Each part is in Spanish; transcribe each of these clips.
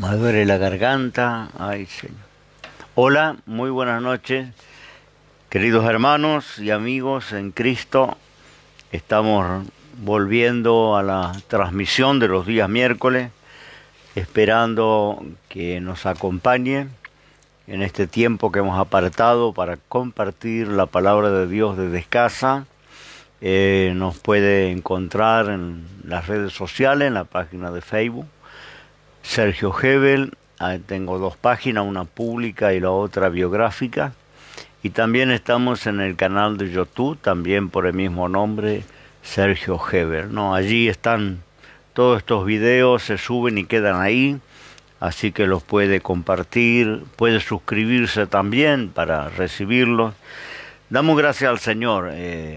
Me duele la garganta. Ay, Señor. Hola, muy buenas noches, queridos hermanos y amigos en Cristo. Estamos volviendo a la transmisión de los días miércoles, esperando que nos acompañe en este tiempo que hemos apartado para compartir la palabra de Dios desde casa. Nos puede encontrar en las redes sociales, en la página de Facebook, Sergio Hebel. Tengo dos páginas, una pública y la otra biográfica. Y también estamos en el canal de YouTube, también por el mismo nombre, Sergio Hebel, ¿no? Allí están todos estos videos, se suben y quedan ahí, así que los puede compartir, puede suscribirse también para recibirlos. Damos gracias al Señor,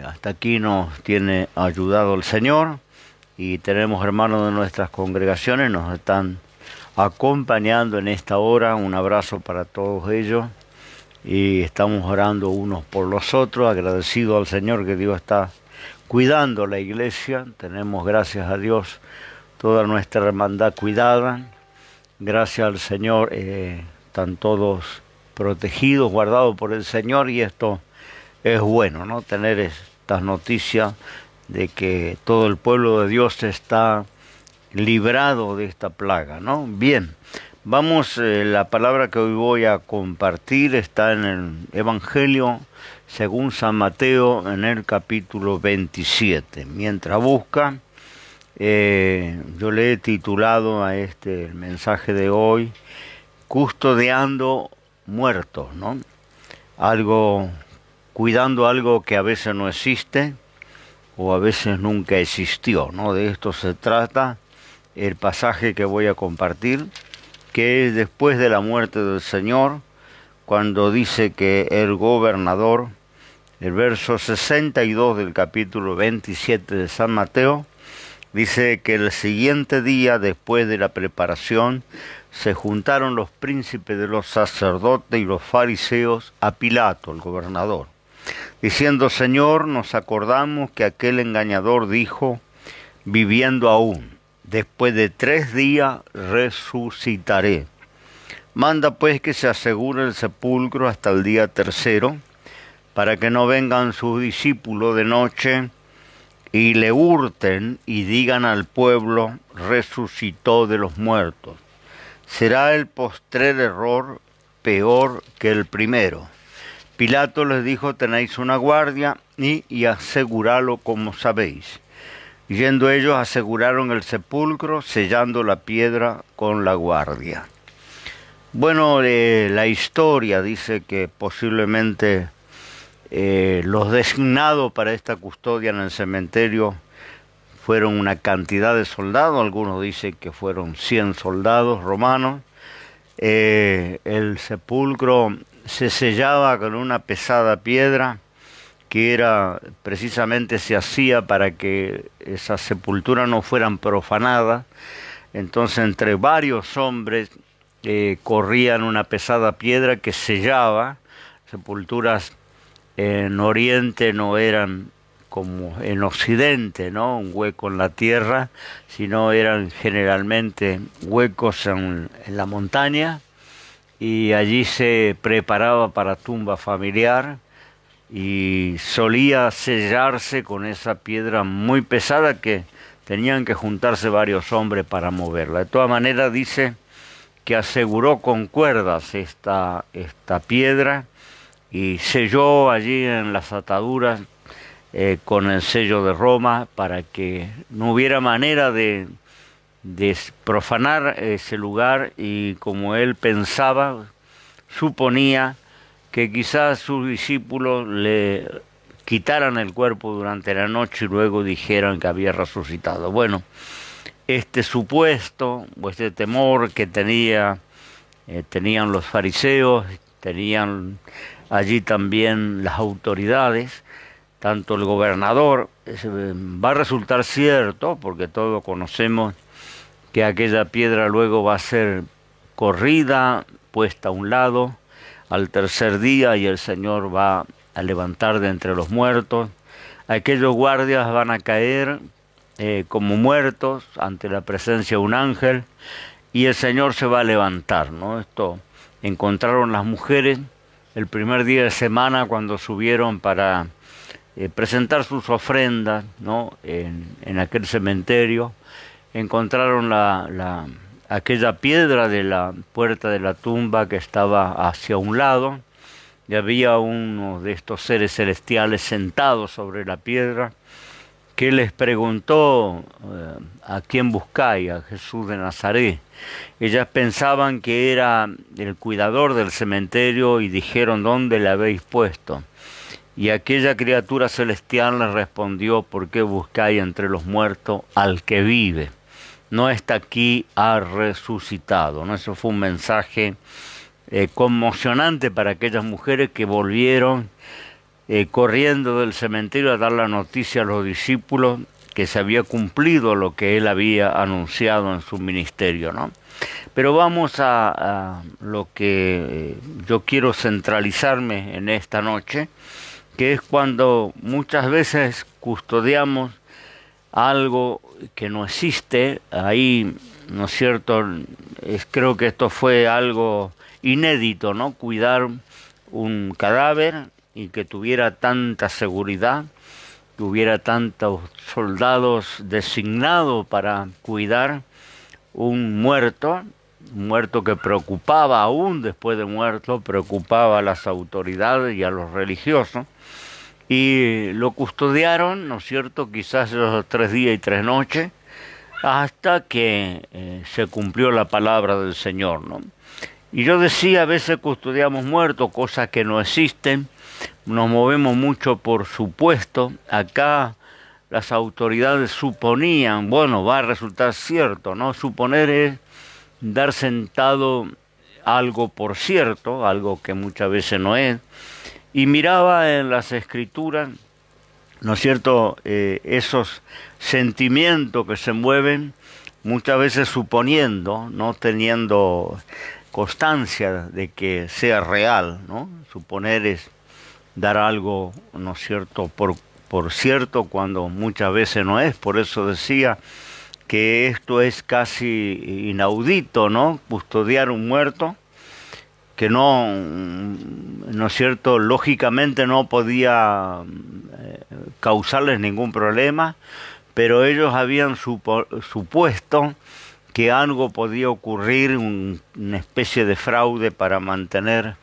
hasta aquí nos tiene ayudado el Señor, y tenemos hermanos de nuestras congregaciones, nos están acompañando en esta hora. Un abrazo para todos ellos, y estamos orando unos por los otros, agradecidos al Señor que Dios está cuidando la iglesia. Tenemos, gracias a Dios, toda nuestra hermandad cuidada. Gracias al Señor, están todos protegidos, guardados por el Señor, y esto es bueno, ¿no? Tener estas noticias de que todo el pueblo de Dios está librado de esta plaga, ¿no? Bien, vamos, la palabra que hoy voy a compartir está en el Evangelio según San Mateo, en el capítulo 27. Mientras busca, yo le he titulado a el mensaje de hoy, Custodiando Muertos, ¿no? Cuidando algo que a veces no existe o a veces nunca existió, ¿no? De esto se trata el pasaje que voy a compartir, que es después de la muerte del Señor, cuando dice que el gobernador, el verso 62 del capítulo 27 de San Mateo, dice que el siguiente día, después de la preparación, se juntaron los príncipes de los sacerdotes y los fariseos a Pilato, el gobernador, diciendo: Señor, nos acordamos que aquel engañador dijo, viviendo aún, después de 3 días resucitaré. Manda pues que se asegure el sepulcro hasta el día 3, para que no vengan sus discípulos de noche y le hurten y digan al pueblo: resucitó de los muertos. Será el postrer error peor que el primero. Pilato les dijo: tenéis una guardia y aseguradlo como sabéis. Yendo ellos, aseguraron el sepulcro, sellando la piedra con la guardia. Bueno, la historia dice que posiblemente los designados para esta custodia en el cementerio fueron una cantidad de soldados. Algunos dicen que fueron 100 soldados romanos. El sepulcro se sellaba con una pesada piedra que era precisamente se hacía para que esas sepulturas no fueran profanadas. Entonces, entre varios hombres corrían una pesada piedra que sellaba. Sepulturas en Oriente no eran como en Occidente, ¿no? Un hueco en la tierra, sino eran generalmente huecos en la montaña, y allí se preparaba para tumba familiar, y solía sellarse con esa piedra muy pesada que tenían que juntarse varios hombres para moverla. De todas maneras, dice que aseguró con cuerdas esta piedra y selló allí en las ataduras con el sello de Roma, para que no hubiera manera de profanar ese lugar. Y como él pensaba, suponía que quizás sus discípulos le quitaran el cuerpo durante la noche y luego dijeran que había resucitado. Bueno, este supuesto o este temor que tenían los fariseos, tenían allí también las autoridades, tanto el gobernador, va a resultar cierto, porque todos conocemos que aquella piedra luego va a ser corrida, puesta a un lado, al 3er día, y el Señor va a levantar de entre los muertos. Aquellos guardias van a caer como muertos ante la presencia de un ángel, y el Señor se va a levantar, ¿no? Esto encontraron las mujeres el primer día de semana cuando subieron para presentar sus ofrendas, ¿no? En aquel cementerio. Encontraron aquella piedra de la puerta de la tumba que estaba hacia un lado, y había uno de estos seres celestiales sentados sobre la piedra, que les preguntó: ¿a quién buscáis? A Jesús de Nazaret. Ellas pensaban que era el cuidador del cementerio y dijeron: ¿dónde le habéis puesto? Y aquella criatura celestial les respondió: ¿por qué buscáis entre los muertos al que vive? No está aquí, ha resucitado, ¿no? Eso fue un mensaje conmocionante para aquellas mujeres que volvieron corriendo del cementerio a dar la noticia a los discípulos que se había cumplido lo que él había anunciado en su ministerio, ¿no? Pero vamos a lo que yo quiero centralizarme en esta noche, que es cuando muchas veces custodiamos algo que no existe. Ahí, ¿no es cierto? Creo que esto fue algo inédito, ¿no? Cuidar un cadáver y que tuviera tanta seguridad, que hubiera tantos soldados designados para cuidar un muerto que preocupaba aún después de muerto, preocupaba a las autoridades y a los religiosos. Y lo custodiaron, ¿no es cierto?, quizás esos 3 días y 3 noches, hasta que se cumplió la palabra del Señor, ¿no? Y yo decía, a veces custodiamos muertos, cosas que no existen, nos movemos mucho por supuesto. Acá las autoridades suponían, bueno, va a resultar cierto, ¿no? Suponer es dar sentado algo por cierto, algo que muchas veces no es. Y miraba en las escrituras, ¿no es cierto?, esos sentimientos que se mueven, muchas veces suponiendo, no teniendo constancia de que sea real, ¿no? Suponer es dar algo, ¿no es cierto?, por cierto, cuando muchas veces no es. Por eso decía que esto es casi inaudito, ¿no?, custodiar un muerto, que no es cierto, lógicamente no podía causarles ningún problema, pero ellos habían supuesto que algo podía ocurrir, una especie de fraude para mantener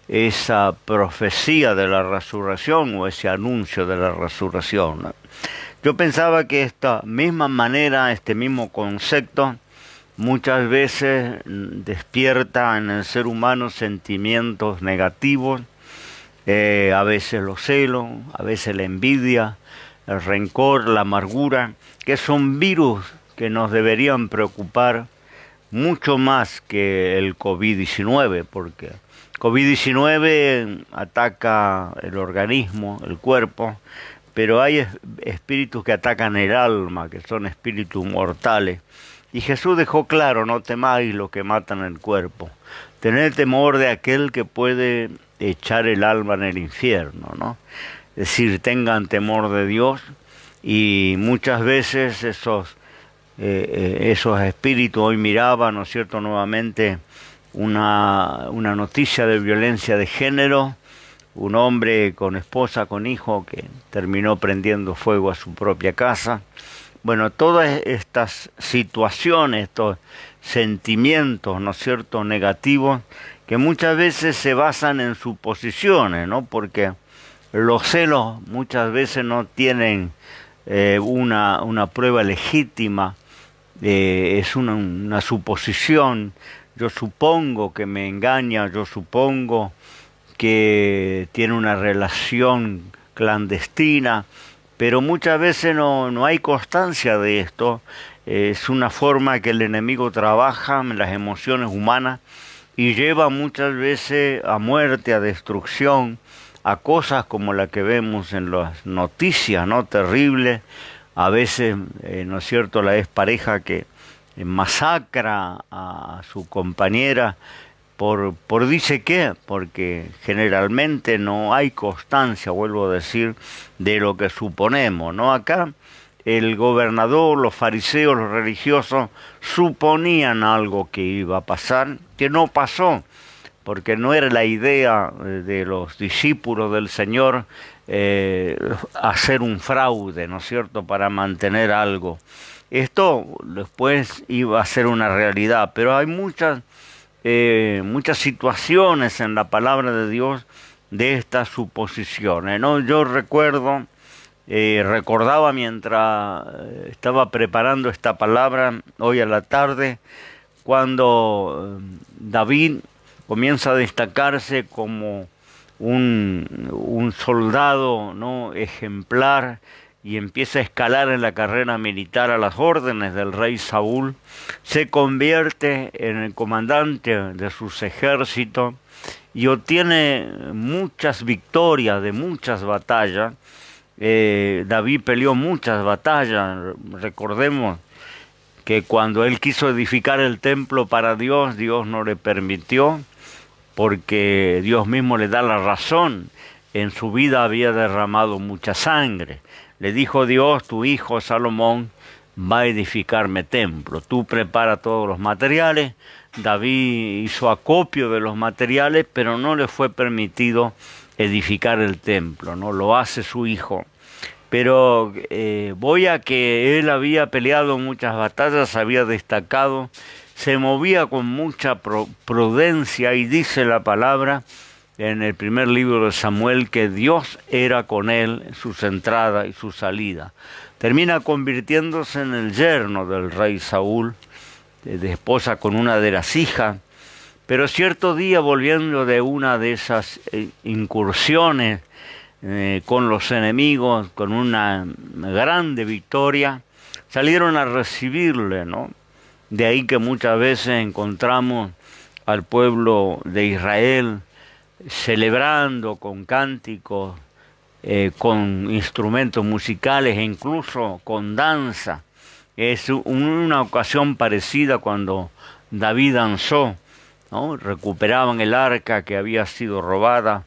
esa profecía de la resurrección o ese anuncio de la resurrección, ¿no? Yo pensaba que esta misma manera, este mismo concepto, muchas veces despierta en el ser humano sentimientos negativos, a veces los celos, a veces la envidia, el rencor, la amargura, que son virus que nos deberían preocupar mucho más que el COVID-19, porque COVID-19 ataca el organismo, el cuerpo, pero hay espíritus que atacan el alma, que son espíritus mortales. Y Jesús dejó claro: no temáis lo que matan el cuerpo, tened temor de aquel que puede echar el alma en el infierno, ¿no? Es decir, tengan temor de Dios. Y muchas veces esos espíritus, hoy miraba, ¿no es cierto?, nuevamente una noticia de violencia de género, un hombre con esposa, con hijo, que terminó prendiendo fuego a su propia casa. Bueno, todas estas situaciones, estos sentimientos, ¿no es cierto?, negativos, que muchas veces se basan en suposiciones, ¿no? Porque los celos muchas veces no tienen una prueba legítima, es una suposición. Yo supongo que me engaña, yo supongo que tiene una relación clandestina, pero muchas veces no hay constancia de esto. Es una forma que el enemigo trabaja en las emociones humanas y lleva muchas veces a muerte, a destrucción, a cosas como la que vemos en las noticias, ¿no?, terribles. A veces, ¿no es cierto?, la expareja que masacra a su compañera por dice qué, porque generalmente no hay constancia, vuelvo a decir, de lo que suponemos, ¿no? Acá el gobernador, los fariseos, los religiosos suponían algo que iba a pasar, que no pasó, porque no era la idea de los discípulos del Señor hacer un fraude, ¿no es cierto?, para mantener algo. Esto después iba a ser una realidad, pero hay muchas situaciones en la palabra de Dios de estas suposiciones, ¿no? Yo recordaba mientras estaba preparando esta palabra hoy a la tarde, cuando David comienza a destacarse como un soldado, ¿no?, ejemplar, y empieza a escalar en la carrera militar a las órdenes del rey Saúl, se convierte en el comandante de sus ejércitos y obtiene muchas victorias de muchas batallas. David peleó muchas batallas. Recordemos que cuando él quiso edificar el templo para Dios, Dios no le permitió, porque Dios mismo le da la razón. En su vida había derramado mucha sangre. Le dijo Dios: tu hijo Salomón va a edificarme templo. Tú prepara todos los materiales. David hizo acopio de los materiales, pero no le fue permitido edificar el templo, ¿no? Lo hace su hijo. Pero voy a que él había peleado muchas batallas, había destacado, se movía con mucha prudencia, y dice la palabra en el primer libro de Samuel que Dios era con él en sus entradas y su salida. Termina convirtiéndose en el yerno del rey Saúl, de esposa con una de las hijas, pero cierto día, volviendo de una de esas incursiones con los enemigos, con una grande victoria, salieron a recibirle, ¿no? De ahí que muchas veces encontramos al pueblo de Israel celebrando con cánticos, con instrumentos musicales e incluso con danza. Es una ocasión parecida cuando David danzó, ¿no? Recuperaban el arca que había sido robada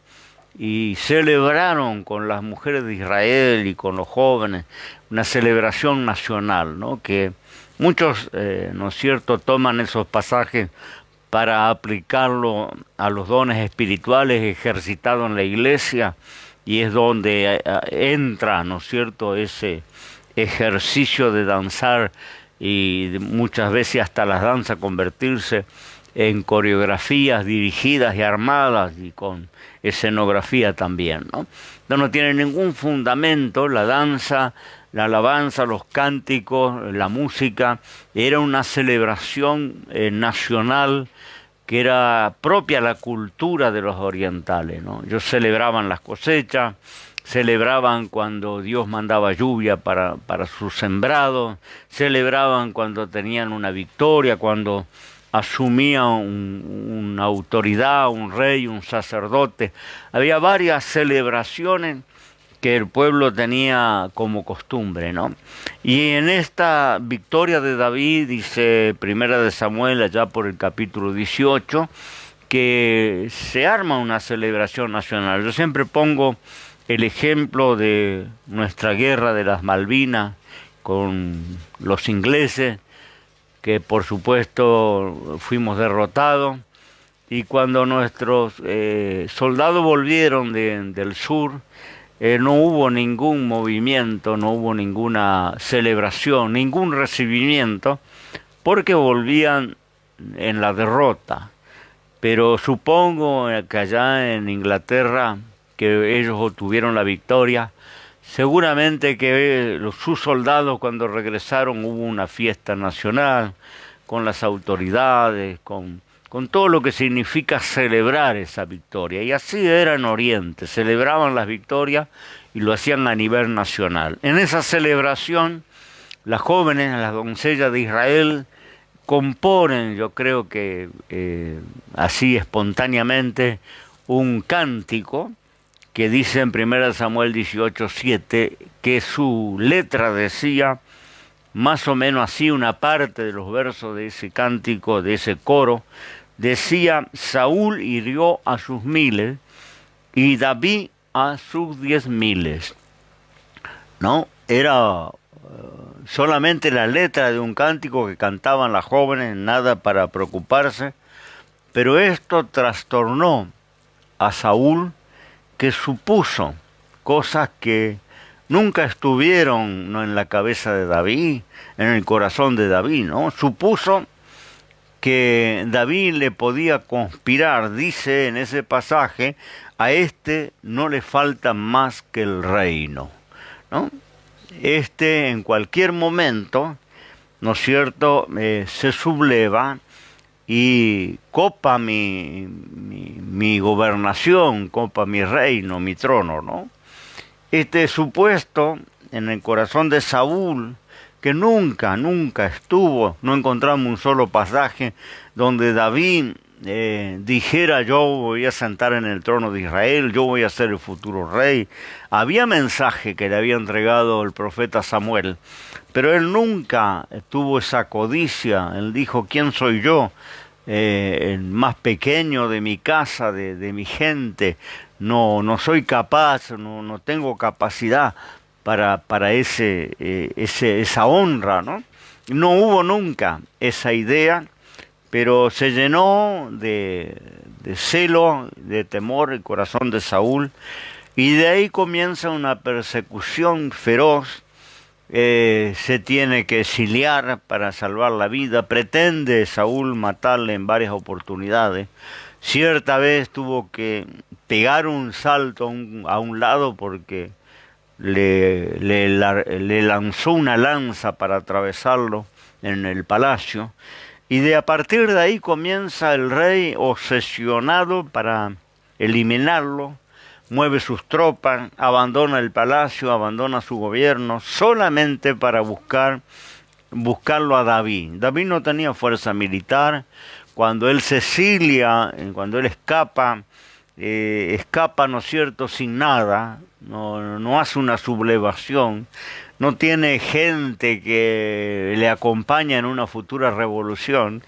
y celebraron con las mujeres de Israel y con los jóvenes una celebración nacional, ¿no? Que muchos, ¿no es cierto?, toman esos pasajes para aplicarlo a los dones espirituales ejercitados en la iglesia, y es donde entra, ¿no es cierto?, ese ejercicio de danzar, y muchas veces hasta las danzas convertirse en coreografías dirigidas y armadas y con escenografía también, ¿no? No tiene ningún fundamento la danza, la alabanza, los cánticos, la música. Era una celebración nacional que era propia a la cultura de los orientales, ¿no? Ellos celebraban las cosechas, celebraban cuando Dios mandaba lluvia para sus sembrados, celebraban cuando tenían una victoria, cuando asumía una autoridad, un rey, un sacerdote. Había varias celebraciones que el pueblo tenía como costumbre, ¿no? Y en esta victoria de David, dice Primera de Samuel, allá por el capítulo 18, que se arma una celebración nacional. Yo siempre pongo el ejemplo de nuestra guerra de las Malvinas con los ingleses, que por supuesto fuimos derrotados, y cuando nuestros soldados volvieron del sur, no hubo ningún movimiento, no hubo ninguna celebración, ningún recibimiento, porque volvían en la derrota. Pero supongo que allá en Inglaterra, que ellos obtuvieron la victoria, seguramente que sus soldados, cuando regresaron, hubo una fiesta nacional con las autoridades, con todo lo que significa celebrar esa victoria. Y así era en Oriente, celebraban las victorias y lo hacían a nivel nacional. En esa celebración, las jóvenes, las doncellas de Israel, componen, yo creo que así espontáneamente, un cántico que dice en 1 Samuel 18:7, que su letra decía más o menos así, una parte de los versos de ese cántico, de ese coro, decía: Saúl hirió a sus 1000 y David a sus 10.000. ¿No? Era solamente la letra de un cántico que cantaban las jóvenes, nada para preocuparse, pero esto trastornó a Saúl, que supuso cosas que nunca estuvieron, ¿no?, en la cabeza de David, en el corazón de David, ¿no? Supuso que David le podía conspirar, dice en ese pasaje, a este no le falta más que el reino, ¿no? Este en cualquier momento, ¿no es cierto?, se subleva y copa mi gobernación, copa mi reino, mi trono, ¿no? Este supuesto en el corazón de Saúl, que nunca estuvo, no encontramos un solo pasaje donde David dijera yo voy a sentar en el trono de Israel, yo voy a ser el futuro rey. Había mensaje que le había entregado el profeta Samuel, pero él nunca tuvo esa codicia. Él dijo, ¿quién soy yo? El más pequeño de mi casa, de mi gente. No soy capaz, no tengo capacidad para esa honra, ¿no? No hubo nunca esa idea, pero se llenó de celo, de temor el corazón de Saúl, y de ahí comienza una persecución feroz. Se tiene que exiliar para salvar la vida. Pretende Saúl matarle en varias oportunidades. Cierta vez tuvo que pegar un salto a un lado porque le lanzó una lanza para atravesarlo en el palacio. Y a partir de ahí comienza el rey obsesionado para eliminarlo. Mueve sus tropas, abandona el palacio, abandona su gobierno, solamente para buscarlo a David. David no tenía fuerza militar. Cuando él se exilia, cuando él escapa, ¿no es cierto?, sin nada, no hace una sublevación, no tiene gente que le acompaña en una futura revolución.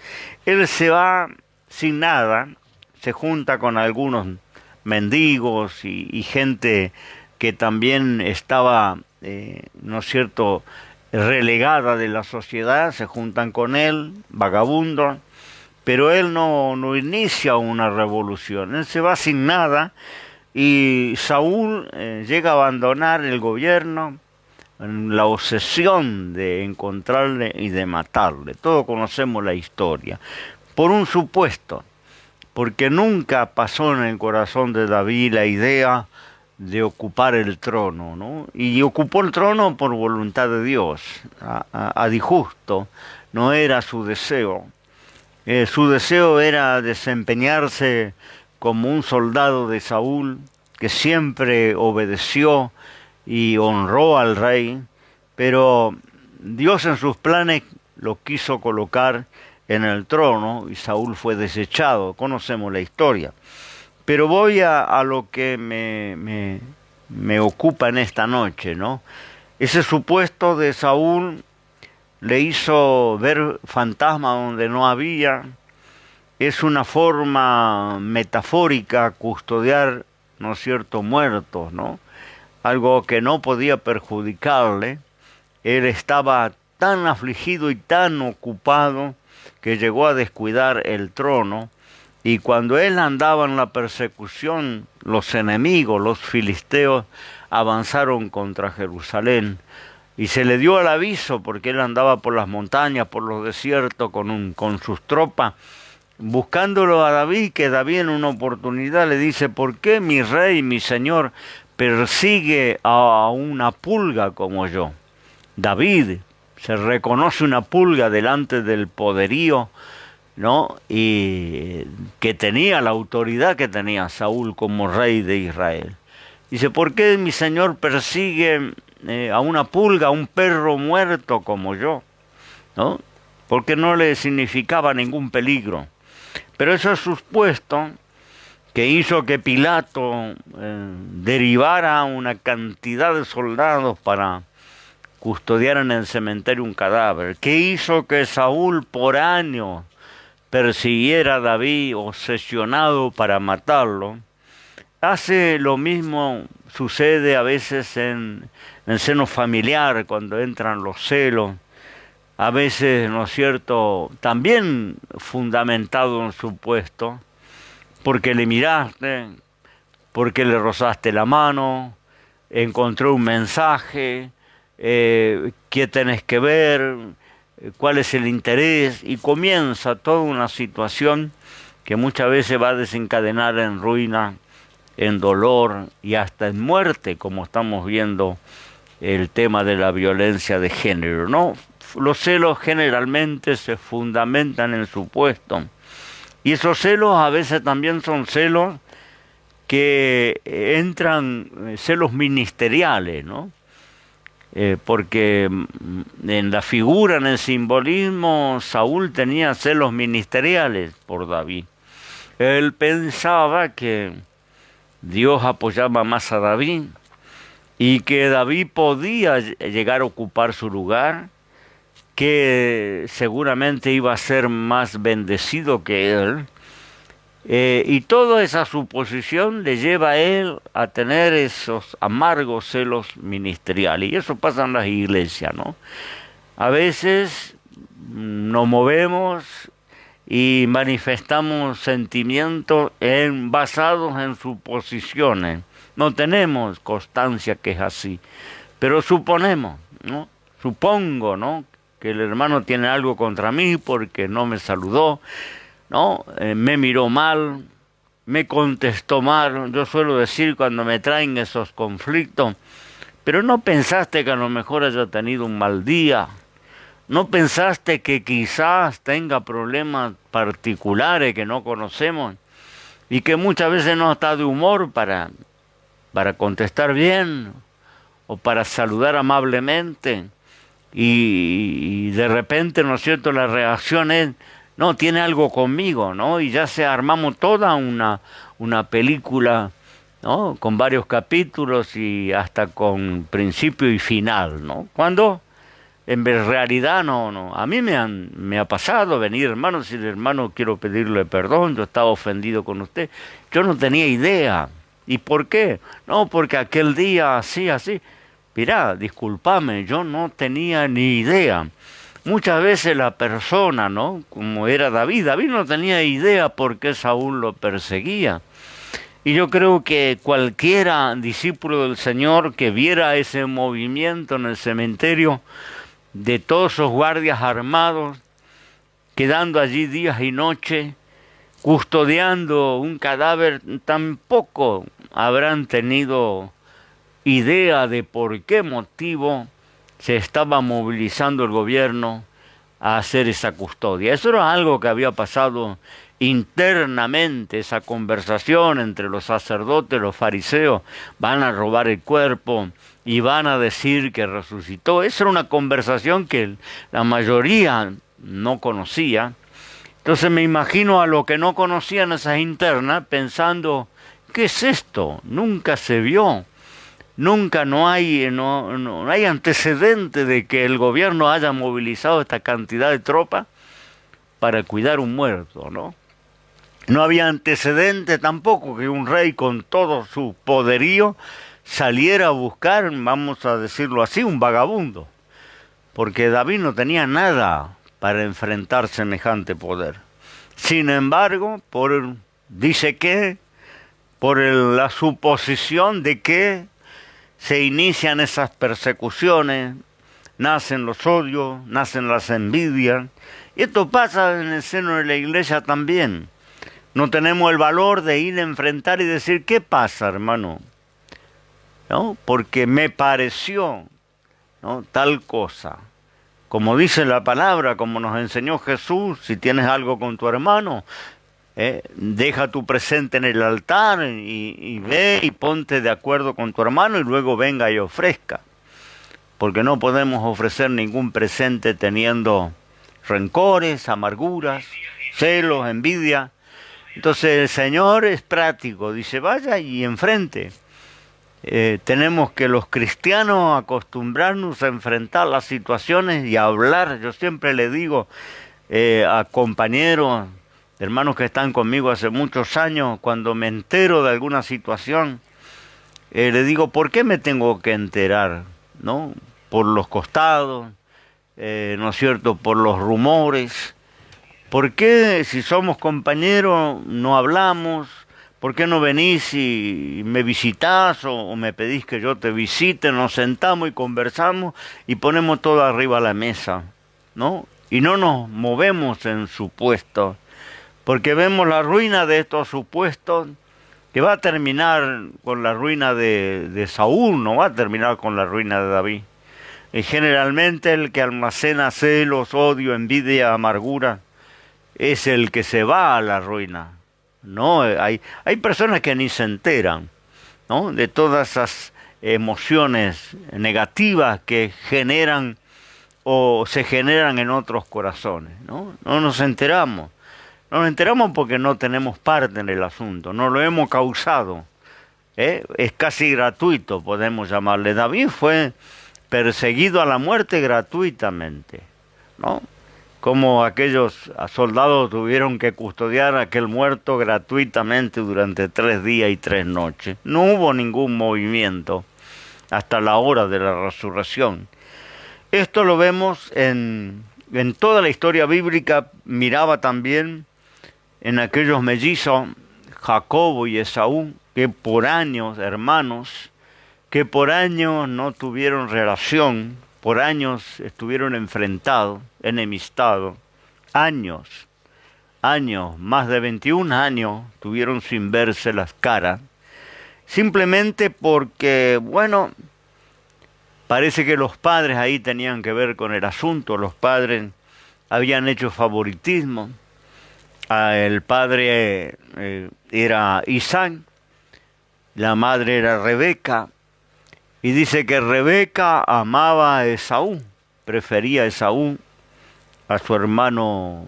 Él se va sin nada, se junta con algunos mendigos y gente que también estaba, ¿no es cierto?, relegada de la sociedad, se juntan con él, vagabundos, pero él no inicia una revolución, él se va sin nada, y Saúl llega a abandonar el gobierno en la obsesión de encontrarle y de matarle. Todos conocemos la historia, por un supuesto, porque nunca pasó en el corazón de David la idea de ocupar el trono, ¿no? Y ocupó el trono por voluntad de Dios, a disgusto, no era su deseo. Su deseo era desempeñarse como un soldado de Saúl, que siempre obedeció y honró al rey, pero Dios en sus planes lo quiso colocar en el trono y Saúl fue desechado. Conocemos la historia. Pero voy a lo que me ocupa en esta noche, ¿no? Ese supuesto de Saúl le hizo ver fantasmas donde no había. Es una forma metafórica custodiar, ¿no es cierto?, muertos, ¿no? Algo que no podía perjudicarle. Él estaba tan afligido y tan ocupado que llegó a descuidar el trono, y cuando él andaba en la persecución, los enemigos, los filisteos, avanzaron contra Jerusalén, y se le dio el aviso porque él andaba por las montañas, por los desiertos con sus tropas, buscándolo a David, que David en una oportunidad le dice, ¿por qué mi rey, mi señor, persigue a una pulga como yo? David se reconoce una pulga delante del poderío, ¿no?, y que tenía la autoridad que tenía Saúl como rey de Israel. Dice, ¿por qué mi señor persigue a una pulga, a un perro muerto como yo? ¿No? Porque no le significaba ningún peligro. Pero eso es supuesto que hizo que Pilato derivara una cantidad de soldados para custodiar en el cementerio un cadáver, que hizo que Saúl por años persiguiera a David, obsesionado para matarlo, hace lo mismo, sucede a veces en el seno familiar cuando entran los celos, a veces, ¿no es cierto?, también fundamentado en su puesto, porque le miraste, porque le rozaste la mano, encontró un mensaje, qué tenés que ver, cuál es el interés, y comienza toda una situación que muchas veces va a desencadenar en ruina, en dolor y hasta en muerte, como estamos viendo el tema de la violencia de género, ¿no? Los celos generalmente se fundamentan en su puesto, y esos celos a veces también son celos que entran, celos ministeriales, ¿no? Porque en la figura, en el simbolismo, Saúl tenía celos ministeriales por David. Él pensaba que Dios apoyaba más a David y que David podía llegar a ocupar su lugar, que seguramente iba a ser más bendecido que él. Y toda esa suposición le lleva a él a tener esos amargos celos ministeriales. Y eso pasa en las iglesias, ¿no? A veces nos movemos y manifestamos sentimientos basados en suposiciones. No tenemos constancia que es así, pero suponemos, ¿no? Supongo, ¿no?, que el hermano tiene algo contra mí porque no me saludó, ¿no? Me miró mal, me contestó mal. Yo suelo decir cuando me traen esos conflictos, pero ¿no pensaste que a lo mejor haya tenido un mal día? ¿No pensaste que quizás tenga problemas particulares que no conocemos y que muchas veces no está de humor para contestar bien o para saludar amablemente? Y de repente, ¿no es cierto?, la reacción es: no, tiene algo conmigo, ¿no? Y ya se armamos toda una película, ¿no?, con varios capítulos y hasta con principio y final, ¿no? Cuando en realidad no. A mí me ha pasado venir, hermano, si el hermano, quiero pedirle perdón, yo estaba ofendido con usted. Yo no tenía idea. ¿Y por qué? No, porque aquel día así. Mirá, discúlpame, yo no tenía ni idea. Muchas veces la persona, ¿no?, como era David no tenía idea por qué Saúl lo perseguía. Y yo creo que cualquiera discípulo del Señor que viera ese movimiento en el cementerio de todos esos guardias armados, quedando allí días y noches, custodiando un cadáver, tampoco habrán tenido idea de por qué motivo se estaba movilizando el gobierno a hacer esa custodia. Eso era algo que había pasado internamente, esa conversación entre los sacerdotes, los fariseos: van a robar el cuerpo y van a decir que resucitó. Esa era una conversación que la mayoría no conocía. Entonces me imagino a los que no conocían esas internas pensando: ¿qué es esto? Nunca se vio. Nunca, no hay antecedente de que el gobierno haya movilizado esta cantidad de tropas para cuidar un muerto, ¿no? No había antecedente tampoco que un rey con todo su poderío saliera a buscar, vamos a decirlo así, un vagabundo, porque David no tenía nada para enfrentar semejante poder. Sin embargo, por la suposición de que se inician esas persecuciones, nacen los odios, nacen las envidias, y esto pasa en el seno de la iglesia también. No tenemos el valor de ir a enfrentar y decir: ¿qué pasa, hermano? ¿No? Porque me pareció, ¿no?, tal cosa. Como dice la palabra, como nos enseñó Jesús: si tienes algo con tu hermano, deja tu presente en el altar y ve y ponte de acuerdo con tu hermano y luego venga y ofrezca. Porque no podemos ofrecer ningún presente teniendo rencores, amarguras, celos, envidia. Entonces el Señor es práctico, dice: vaya y enfrente. Tenemos que los cristianos acostumbrarnos a enfrentar las situaciones y a hablar. Yo siempre le digo a compañeros hermanos que están conmigo hace muchos años, cuando me entero de alguna situación, le digo, ¿por qué me tengo que enterar? ¿No? Por los costados, ¿no es cierto? Por los rumores. ¿Por qué si somos compañeros no hablamos? ¿Por qué no venís y me visitás o me pedís que yo te visite? Nos sentamos y conversamos y ponemos todo arriba a la mesa, ¿no? Y no nos movemos en supuestos, porque vemos la ruina de estos supuestos que va a terminar con la ruina de Saúl, no va a terminar con la ruina de David. Y generalmente el que almacena celos, odio, envidia, amargura, es el que se va a la ruina. No, hay personas que ni se enteran, ¿no? De todas esas emociones negativas que generan o se generan en otros corazones, ¿no? No nos enteramos. No nos enteramos porque no tenemos parte en el asunto, no lo hemos causado. Es casi gratuito, podemos llamarle. David fue perseguido a la muerte gratuitamente, ¿no? Como aquellos soldados tuvieron que custodiar a aquel muerto gratuitamente durante 3 días y 3 noches. No hubo ningún movimiento hasta la hora de la resurrección. Esto lo vemos en toda la historia bíblica. Miraba también en aquellos mellizos, Jacobo y Esaú, que por años, hermanos, que por años no tuvieron relación, por años estuvieron enfrentados, enemistados, años, más de 21 años tuvieron sin verse las caras, simplemente porque, bueno, parece que los padres ahí tenían que ver con el asunto, los padres habían hecho favoritismo, el padre era Isaac, la madre era Rebeca, y dice que Rebeca amaba a Esaú, prefería a Esaú, a su hermano,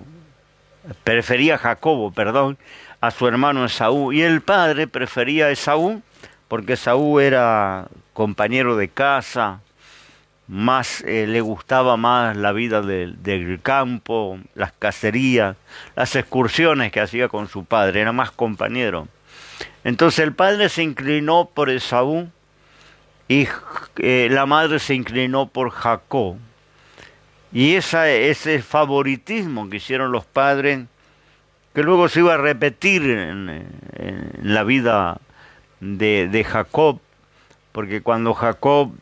prefería a Jacobo, perdón, a su hermano Esaú, y el padre prefería a Esaú, porque Esaú era compañero de casa, más le gustaba más la vida del campo, las cacerías, las excursiones que hacía con su padre, era más compañero. Entonces el padre se inclinó por Esaú y la madre se inclinó por Jacob. Y ese favoritismo que hicieron los padres, que luego se iba a repetir en la vida de Jacob, porque cuando Jacob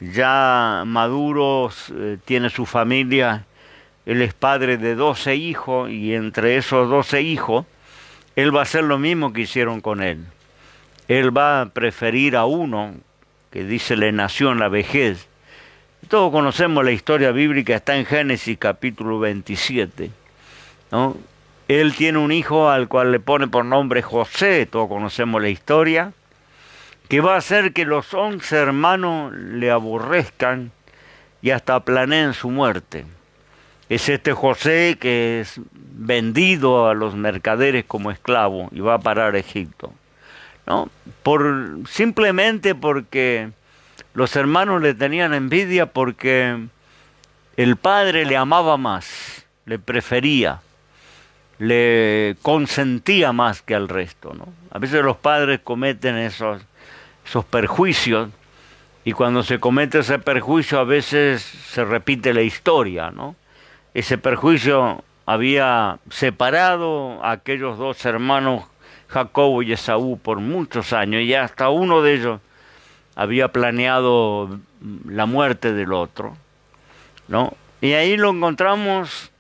ya maduro tiene su familia, él es padre de 12 hijos, y entre esos 12 hijos, él va a hacer lo mismo que hicieron con él. Él va a preferir a uno, que dice le nació en la vejez. Todos conocemos la historia bíblica, está en Génesis capítulo 27, ¿no? Él tiene un hijo al cual le pone por nombre José, todos conocemos la historia, que va a hacer que los 11 hermanos le aborrezcan y hasta planeen su muerte. Es este José que es vendido a los mercaderes como esclavo y va a parar a Egipto, ¿no? Simplemente porque los hermanos le tenían envidia, porque el padre le amaba más, le prefería, le consentía más que al resto, ¿no? A veces los padres cometen esos perjuicios, y cuando se comete ese perjuicio a veces se repite la historia, ¿no? Ese perjuicio había separado a aquellos 2 hermanos, Jacobo y Esaú, por muchos años, y hasta uno de ellos había planeado la muerte del otro, ¿no? Y ahí lo encontramos,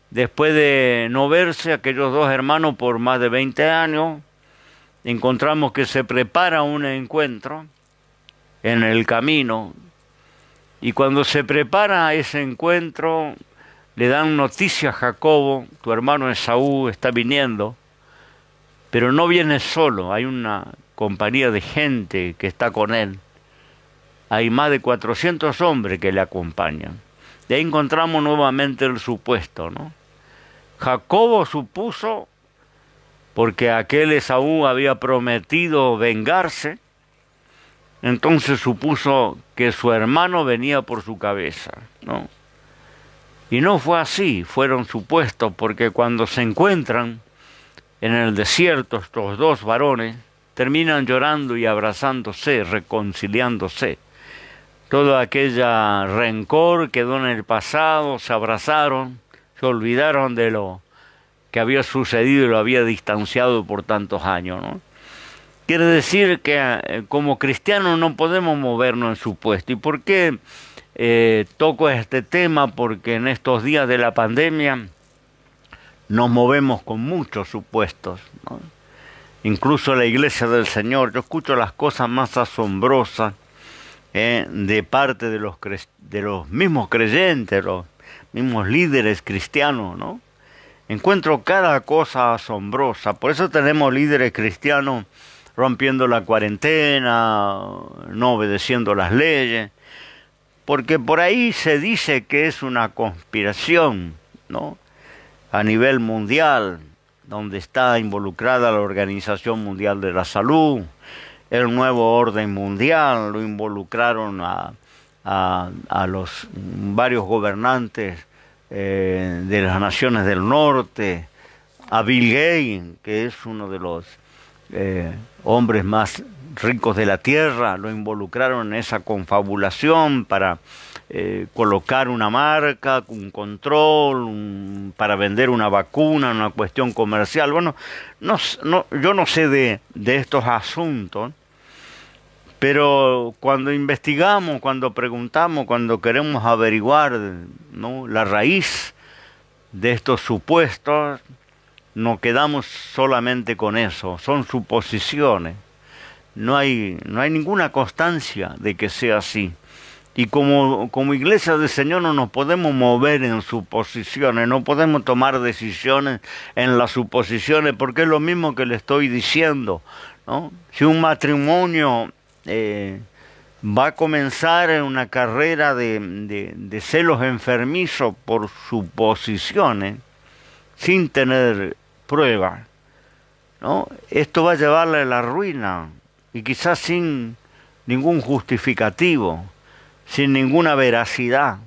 después de no verse aquellos 2 hermanos por más de 20 años, encontramos que se prepara un encuentro en el camino, y cuando se prepara ese encuentro, le dan noticia a Jacobo, tu hermano Esaú está viniendo, pero no viene solo, hay una compañía de gente que está con él. Hay más de 400 hombres que le acompañan. De ahí encontramos nuevamente el supuesto, ¿no? Jacobo supuso, porque aquel Esaú había prometido vengarse, entonces supuso que su hermano venía por su cabeza, ¿no? Y no fue así, fueron supuestos, porque cuando se encuentran, en el desierto, estos dos varones terminan llorando y abrazándose, reconciliándose. Todo aquella rencor quedó en el pasado, se abrazaron, se olvidaron de lo que había sucedido y lo había distanciado por tantos años, ¿no? Quiere decir que como cristianos no podemos movernos en su puesto. ¿Y por qué toco este tema? Porque en estos días de la pandemia nos movemos con muchos supuestos, ¿no? Incluso la Iglesia del Señor, yo escucho las cosas más asombrosas de parte de los mismos creyentes, los mismos líderes cristianos, ¿no? Encuentro cada cosa asombrosa. Por eso tenemos líderes cristianos rompiendo la cuarentena, no obedeciendo las leyes, porque por ahí se dice que es una conspiración, ¿no? A nivel mundial, donde está involucrada la Organización Mundial de la Salud, el nuevo orden mundial, lo involucraron a los varios gobernantes de las naciones del norte, a Bill Gates, que es uno de los hombres más ricos de la tierra, lo involucraron en esa confabulación para colocar una marca, un control, para vender una vacuna, una cuestión comercial. Bueno, yo no sé de estos asuntos, pero cuando investigamos, cuando preguntamos, cuando queremos averiguar, ¿no?, la raíz de estos supuestos, no quedamos solamente con eso, son suposiciones. No hay ninguna constancia de que sea así. Y como Iglesia del Señor no nos podemos mover en suposiciones, no podemos tomar decisiones en las suposiciones, porque es lo mismo que le estoy diciendo, ¿no? Si un matrimonio va a comenzar en una carrera de celos enfermizos por suposiciones, sin tener pruebas, ¿no?, esto va a llevarle a la ruina, y quizás sin ningún justificativo, sin ninguna veracidad.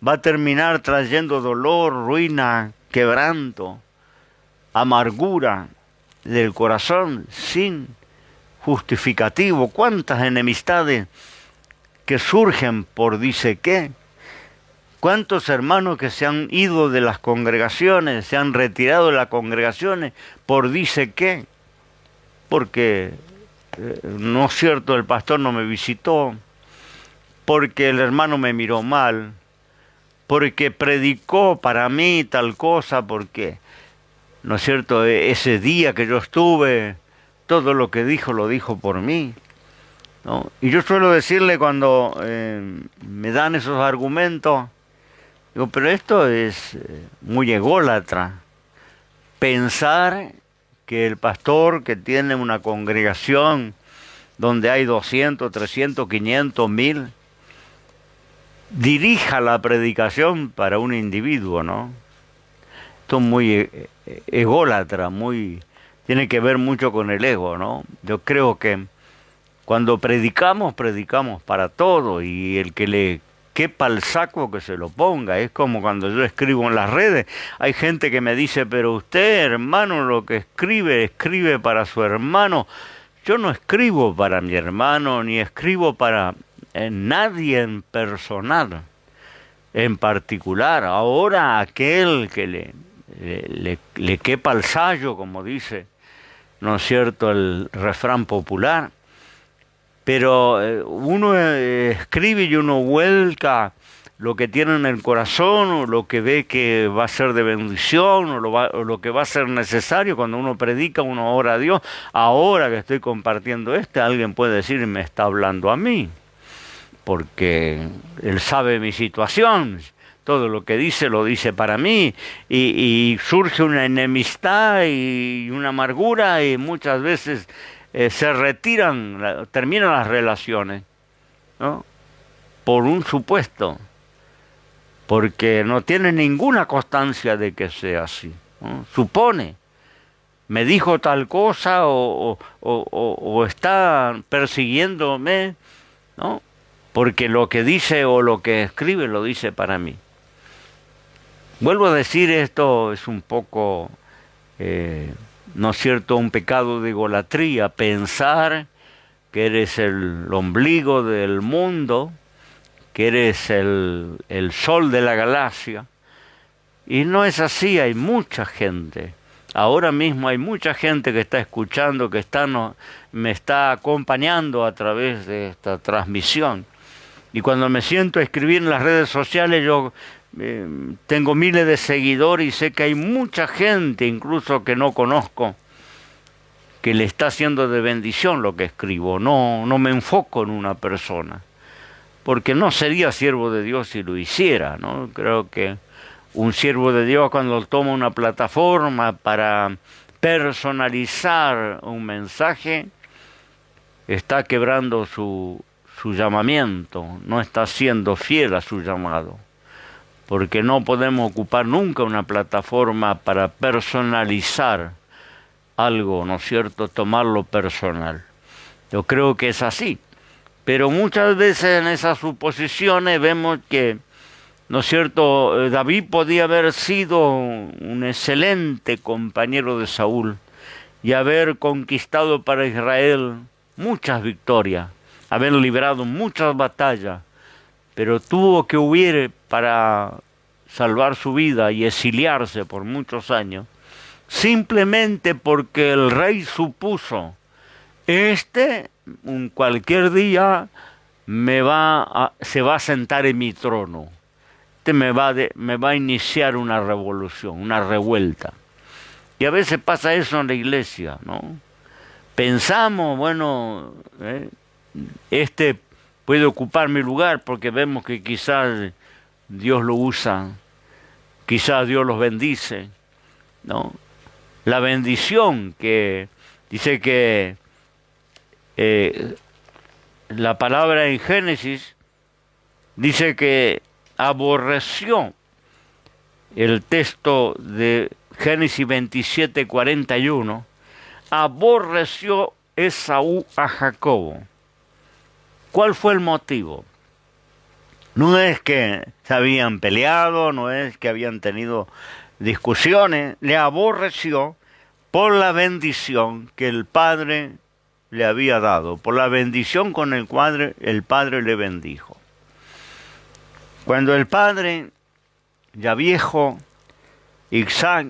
Va a terminar trayendo dolor, ruina, quebranto, amargura del corazón, sin justificativo. ¿Cuántas enemistades que surgen por dice qué? ¿Cuántos hermanos que se han ido de las congregaciones, se han retirado de las congregaciones por dice qué? Porque no es cierto, el pastor no me visitó, porque el hermano me miró mal, porque predicó para mí tal cosa, porque, ¿no es cierto?, ese día que yo estuve, todo lo que dijo lo dijo por mí, ¿no? Y yo suelo decirle cuando me dan esos argumentos, digo, pero esto es muy ególatra, pensar que el pastor que tiene una congregación donde hay 200, 300, 500, 1000, dirija la predicación para un individuo, ¿no? Esto es muy ególatra, tiene que ver mucho con el ego, ¿no? Yo creo que cuando predicamos para todo, y el que le quepa el saco que se lo ponga. Es como cuando yo escribo en las redes, hay gente que me dice, pero usted, hermano, lo que escribe para su hermano. Yo no escribo para mi hermano, ni escribo para nadie en personal, en particular. Ahora aquel que le quepa el sayo, como dice, ¿no es cierto?, el refrán popular. Pero uno escribe y uno vuelca lo que tiene en el corazón, o lo que ve que va a ser de bendición, o lo que va a ser necesario. Cuando uno predica, uno ora a Dios. Ahora que estoy compartiendo alguien puede decir, me está hablando a mí, porque Él sabe mi situación. Todo lo que dice, lo dice para mí, y surge una enemistad y una amargura, y muchas veces se retiran, terminan las relaciones, ¿no?, por un supuesto, porque no tiene ninguna constancia de que sea así, ¿no? Supone, me dijo tal cosa, o está persiguiéndome, ¿no?, porque lo que dice o lo que escribe lo dice para mí. Vuelvo a decir, esto es un poco ¿no es cierto?, un pecado de idolatría, pensar que eres el ombligo del mundo, que eres el sol de la galaxia. Y no es así, hay mucha gente. Ahora mismo hay mucha gente que está escuchando, que me está acompañando a través de esta transmisión. Y cuando me siento a escribir en las redes sociales, yo tengo miles de seguidores y sé que hay mucha gente, incluso que no conozco, que le está haciendo de bendición lo que escribo. No me enfoco en una persona, porque no sería siervo de Dios si lo hiciera, ¿no? Creo que un siervo de Dios, cuando toma una plataforma para personalizar un mensaje, está quebrando su llamamiento, no está siendo fiel a su llamado, porque no podemos ocupar nunca una plataforma para personalizar algo, ¿no es cierto?, tomarlo personal. Yo creo que es así, pero muchas veces en esas suposiciones vemos que, ¿no es cierto?, David podía haber sido un excelente compañero de Saúl y haber conquistado para Israel muchas victorias, haber librado muchas batallas, pero tuvo que huir para salvar su vida y exiliarse por muchos años, simplemente porque el rey supuso, cualquier día se va a sentar en mi trono. Me va a iniciar una revolución, una revuelta. Y a veces pasa eso en la iglesia, ¿no? Pensamos, bueno, puede ocupar mi lugar porque vemos que quizás Dios lo usa, quizás Dios los bendice, ¿no? La bendición que dice que la palabra en Génesis dice que aborreció, el texto de Génesis 27:41, aborreció Esaú a Jacobo. ¿Cuál fue el motivo? No es que se habían peleado, no es que habían tenido discusiones, le aborreció por la bendición que el Padre le había dado, por la bendición con el cual el Padre le bendijo. Cuando el padre, ya viejo, Isaac,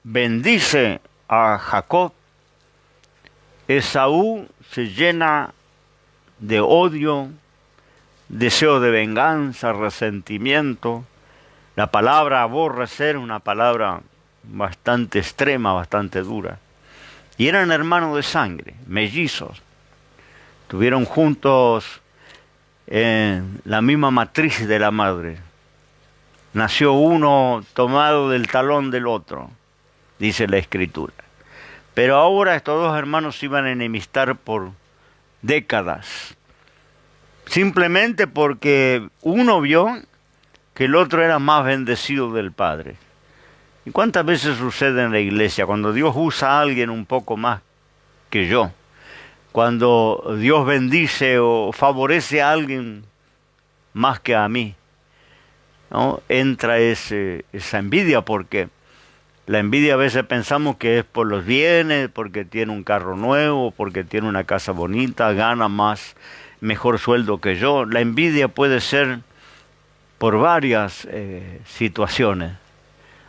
bendice a Jacob, Esaú se llena de odio, deseo de venganza, resentimiento. La palabra aborrecer, una palabra bastante extrema, bastante dura. Y eran hermanos de sangre, mellizos. Estuvieron juntos en la misma matriz de la madre. Nació uno tomado del talón del otro, dice la Escritura. Pero ahora estos dos hermanos se iban a enemistar por décadas, simplemente porque uno vio que el otro era más bendecido del Padre. ¿Y cuántas veces sucede en la iglesia cuando Dios usa a alguien un poco más que yo? Cuando Dios bendice o favorece a alguien más que a mí, ¿no? Entra esa envidia, porque la envidia a veces pensamos que es por los bienes, porque tiene un carro nuevo, porque tiene una casa bonita, gana mejor sueldo que yo. La envidia puede ser por varias situaciones.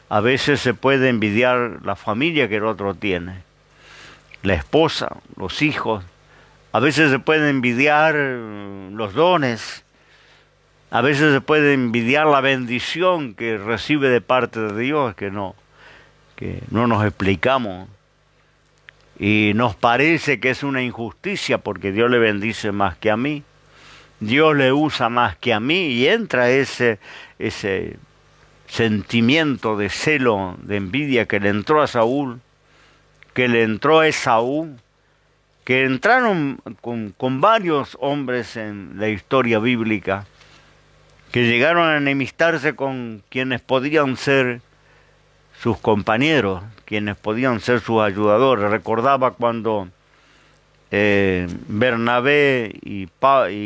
A veces se puede envidiar la familia que el otro tiene, la esposa, los hijos. A veces se puede envidiar los dones. A veces se puede envidiar la bendición que recibe de parte de Dios, que no nos explicamos. Y nos parece que es una injusticia porque Dios le bendice más que a mí. Dios le usa más que a mí, y entra ese sentimiento de celo, de envidia que le entró a Saúl, que le entró a Esaú, que entraron con varios hombres en la historia bíblica, que llegaron a enemistarse con quienes podían ser sus compañeros, quienes podían ser sus ayudadores. Recordaba cuando Bernabé y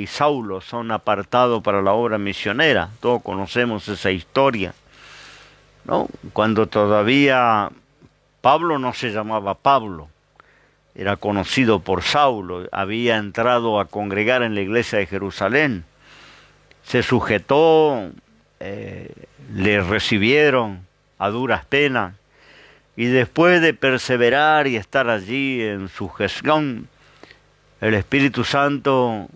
Saulo son apartados para la obra misionera. Todos conocemos esa historia, ¿no? Cuando todavía Pablo no se llamaba Pablo, era conocido por Saulo, había entrado a congregar en la iglesia de Jerusalén, se sujetó, le recibieron a duras penas, y después de perseverar y estar allí en sujeción, el Espíritu Santo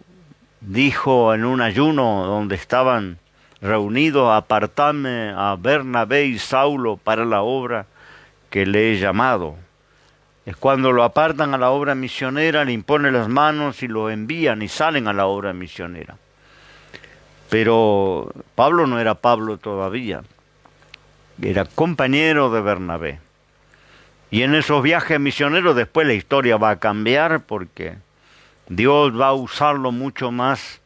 dijo en un ayuno donde estaban reunidos: apartadme a Bernabé y Saulo para la obra que le he llamado. Es cuando lo apartan a la obra misionera, le imponen las manos y lo envían y salen a la obra misionera. Pero Pablo no era Pablo todavía, era compañero de Bernabé. Y en esos viajes misioneros después la historia va a cambiar, porque Dios va a usarlo mucho más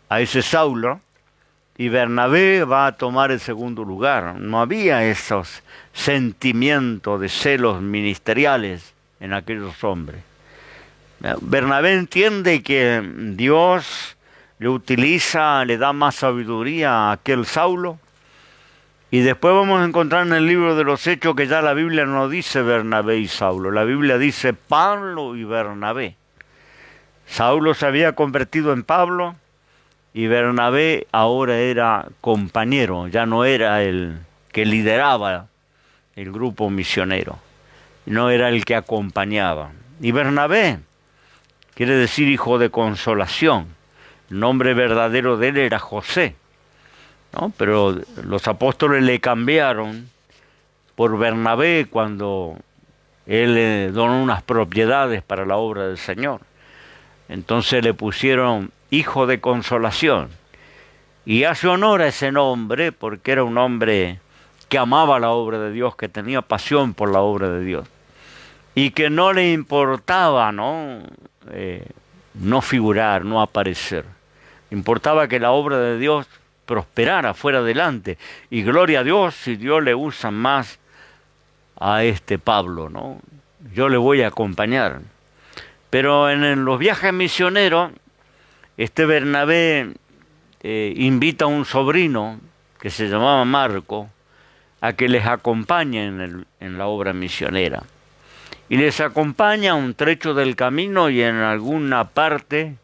a ese Saulo, y Bernabé va a tomar el segundo lugar. No había esos sentimientos de celos ministeriales en aquellos hombres. Bernabé entiende que Dios le utiliza, le da más sabiduría a aquel Saulo. Y después vamos a encontrar en el libro de los Hechos que ya la Biblia no dice Bernabé y Saulo. La Biblia dice Pablo y Bernabé. Saulo se había convertido en Pablo y Bernabé ahora era compañero, ya no era el que lideraba el grupo misionero, no era el que acompañaba. Y Bernabé quiere decir hijo de consolación. El nombre verdadero de él era José, ¿no? Pero los apóstoles le cambiaron por Bernabé cuando él le donó unas propiedades para la obra del Señor. Entonces le pusieron hijo de consolación. Y hace honor a ese nombre porque era un hombre que amaba la obra de Dios, que tenía pasión por la obra de Dios. Y que no le importaba, ¿no? No figurar, no aparecer. Importaba que la obra de Dios prosperara, fuera adelante. Y gloria a Dios si Dios le usa más a este Pablo, ¿no? Yo le voy a acompañar. Pero en los viajes misioneros, este Bernabé invita a un sobrino que se llamaba Marco a que les acompañe en la obra misionera. Y les acompaña un trecho del camino y en alguna parte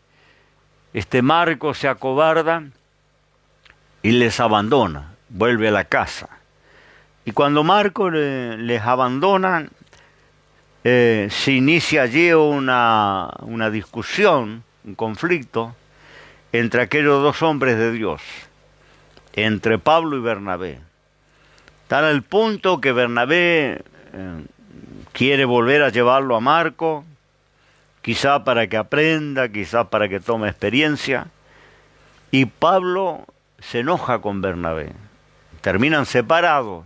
este Marco se acobarda y les abandona, vuelve a la casa. Y cuando Marco les abandona, se inicia allí una discusión, un conflicto entre aquellos dos hombres de Dios, entre Pablo y Bernabé. Tal el punto que Bernabé quiere volver a llevarlo a Marco, quizá para que aprenda, quizá para que tome experiencia, y Pablo se enoja con Bernabé. Terminan separados,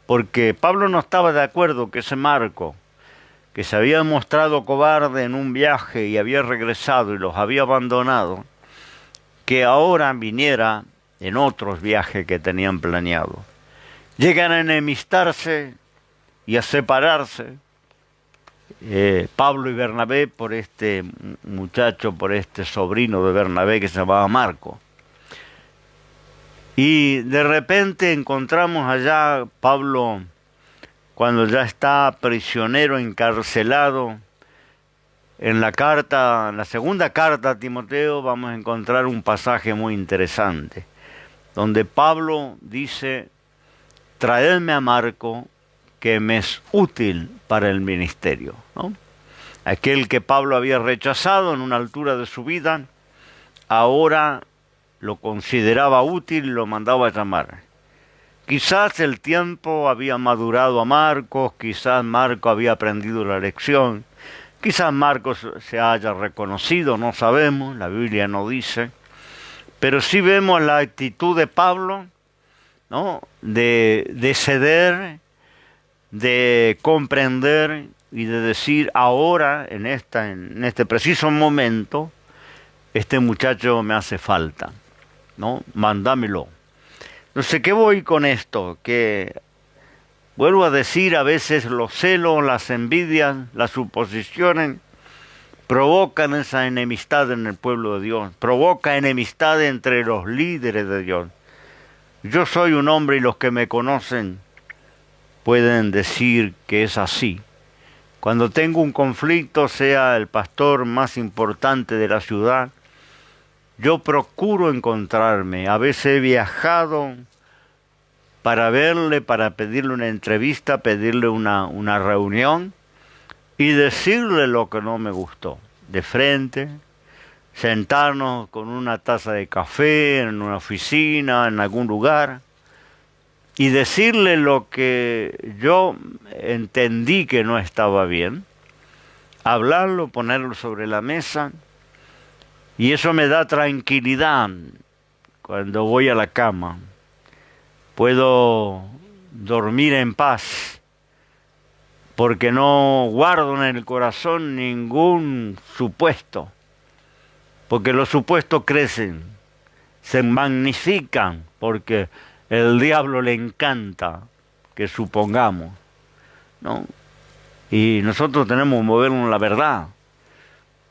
porque Pablo no estaba de acuerdo que ese Marco, que se había mostrado cobarde en un viaje y había regresado y los había abandonado, que ahora viniera en otros viajes que tenían planeado. Llegan a enemistarse y a separarse, Pablo y Bernabé, por este muchacho, por este sobrino de Bernabé que se llamaba Marco. Y de repente encontramos allá Pablo, cuando ya está prisionero, encarcelado. En la segunda carta a Timoteo, vamos a encontrar un pasaje muy interesante, donde Pablo dice: traedme a Marco, que me es útil para el ministerio, ¿no? Aquel que Pablo había rechazado en una altura de su vida, ahora lo consideraba útil y lo mandaba a llamar. Quizás el tiempo había madurado a Marcos, quizás Marco había aprendido la lección, quizás Marcos se haya reconocido, no sabemos, la Biblia no dice, pero sí vemos la actitud de Pablo, ¿no? De ceder, de comprender y de decir: ahora, en este preciso momento, este muchacho me hace falta, ¿no? Mándamelo. No sé qué voy con esto, que vuelvo a decir, a veces los celos, las envidias, las suposiciones provocan esa enemistad en el pueblo de Dios, provoca enemistad entre los líderes de Dios. Yo soy un hombre, y los que me conocen pueden decir que es así. Cuando tengo un conflicto, sea el pastor más importante de la ciudad, yo procuro encontrarme. A veces he viajado para verle, para pedirle una entrevista, pedirle una reunión y decirle lo que no me gustó. De frente, sentarnos con una taza de café en una oficina, en algún lugar, y decirle lo que yo entendí que no estaba bien, hablarlo, ponerlo sobre la mesa, y eso me da tranquilidad cuando voy a la cama. Puedo dormir en paz, porque no guardo en el corazón ningún supuesto, porque los supuestos crecen, se magnifican, porque el diablo le encanta que supongamos, ¿no? Y nosotros tenemos que movernos en la verdad.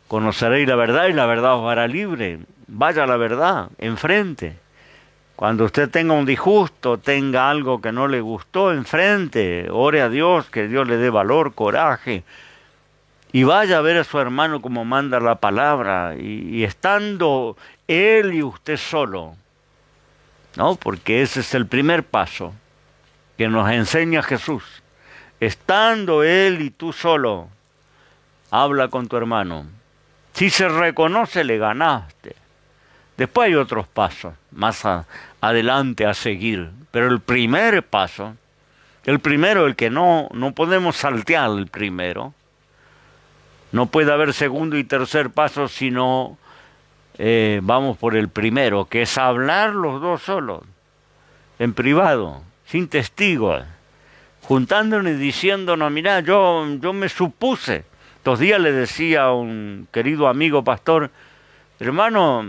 Conoceréis la verdad y la verdad os hará libre. Vaya a la verdad, enfrente. Cuando usted tenga un disgusto, tenga algo que no le gustó, enfrente. Ore a Dios, que Dios le dé valor, coraje. Y vaya a ver a su hermano como manda la palabra. Y estando él y usted solo, ¿no? Porque ese es el primer paso que nos enseña Jesús. Estando él y tú solo, habla con tu hermano. Si se reconoce, le ganaste. Después hay otros pasos más adelante a seguir. Pero el primer paso, el primero, el que no podemos saltear el primero. No puede haber segundo y tercer paso si no vamos por el primero, que es hablar los dos solos, en privado, sin testigos, juntándonos y diciéndonos, mirá, yo me supuse. Estos días le decía a un querido amigo pastor, hermano,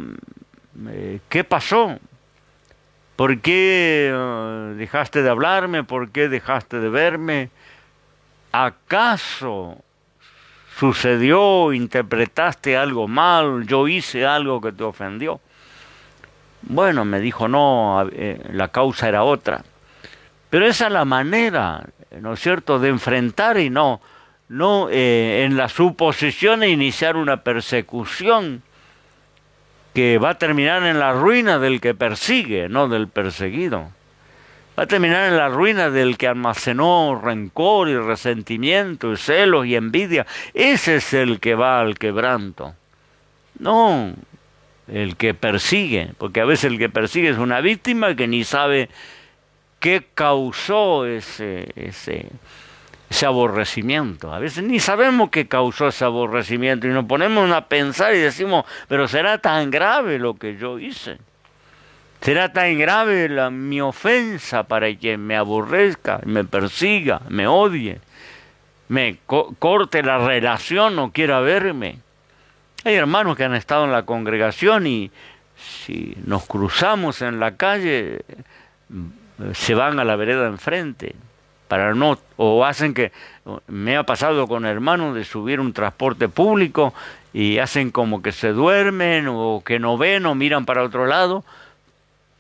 ¿qué pasó? ¿Por qué dejaste de hablarme? ¿Por qué dejaste de verme? ¿Acaso sucedió, interpretaste algo mal, yo hice algo que te ofendió? Bueno, me dijo, no, la causa era otra. Pero esa es la manera, ¿no es cierto?, de enfrentar y no en la suposición de iniciar una persecución que va a terminar en la ruina del que persigue, no del perseguido. Va a terminar en la ruina del que almacenó rencor y resentimiento y celos y envidia. Ese es el que va al quebranto. No el que persigue, porque a veces el que persigue es una víctima que ni sabe qué causó ese aborrecimiento. A veces ni sabemos qué causó ese aborrecimiento y nos ponemos a pensar y decimos, pero ¿será tan grave lo que yo hice? ¿Será tan grave mi ofensa para que me aborrezca, me persiga, me odie, me corte la relación, no quiera verme? Hay hermanos que han estado en la congregación y si nos cruzamos en la calle, se van a la vereda enfrente, para no, o hacen que, me ha pasado con hermanos de subir un transporte público y hacen como que se duermen o que no ven o miran para otro lado,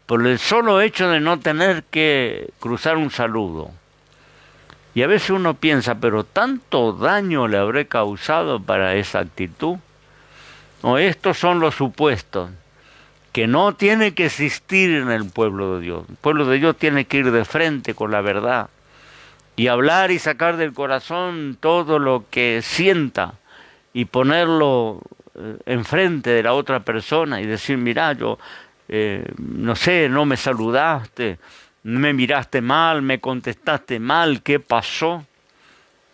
por el solo hecho de no tener que cruzar un saludo. Y a veces uno piensa, pero tanto daño le habré causado para esa actitud. No, estos son los supuestos que no tiene que existir en el pueblo de Dios. El pueblo de Dios tiene que ir de frente con la verdad y hablar y sacar del corazón todo lo que sienta y ponerlo enfrente de la otra persona y decir, mira, yo no sé, no me saludaste, me miraste mal, me contestaste mal, ¿qué pasó?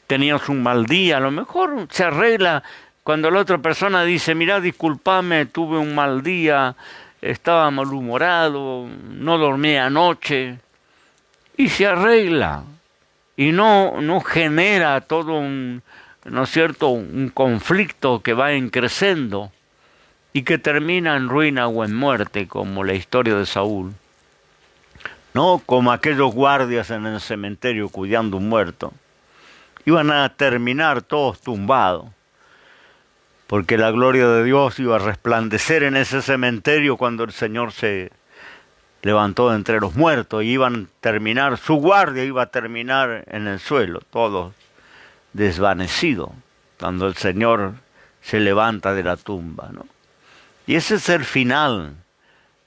Tenías un mal día, a lo mejor se arregla cuando la otra persona dice, mira, discúlpame, tuve un mal día, estaba malhumorado, no dormí anoche, y se arregla, y no genera todo ¿no es cierto?, un conflicto que va creciendo y que termina en ruina o en muerte, como la historia de Saúl. No como aquellos guardias en el cementerio cuidando un muerto. Iban a terminar todos tumbados, porque la gloria de Dios iba a resplandecer en ese cementerio cuando el Señor se levantó de entre los muertos y iban a terminar, su guardia iba a terminar en el suelo, todos desvanecidos, cuando el Señor se levanta de la tumba, ¿no? Y ese es el final